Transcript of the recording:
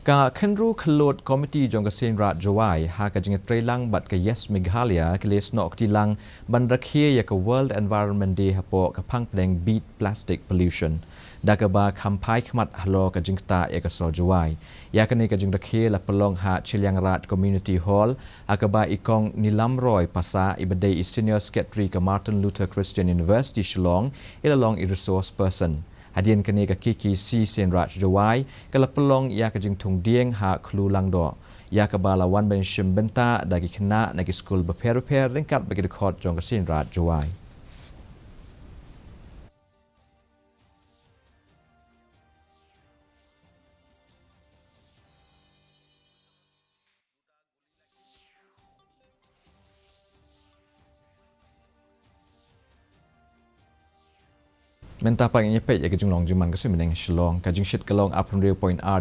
Ka Khynroo Khyllood Komiti Jong Seinraij Jowai ha ka jing trailang bat ka Yes Meghalaya ke les nok tilang ban Rakhe ya ka World Environment Day hapo ka phang pleng beat plastic pollution. Da ka ba kampai khmat halo ka jing ta ya ka so Jowai. Ya ka ni ka jing Rakhe la pelong ha Chilyang Rat Community Hall akaba ikong nilam roy pasa ibadai senior secretary ka Martin Luther Christian University Shillong ilalong resource person. Hadian kini ka KHASI Seinraij Jowai kala pelong ia ka jing tung dieng ha Khyllood lang do. Ia ka balawan ben shim benta dagi kena nagi skul beper-per ringkat bagi dekot Jong Seinraij Jowai. Mentah pang nyepet ya ka jing long jiman ka sumineng Shillong ka jing shit kalong apun real point R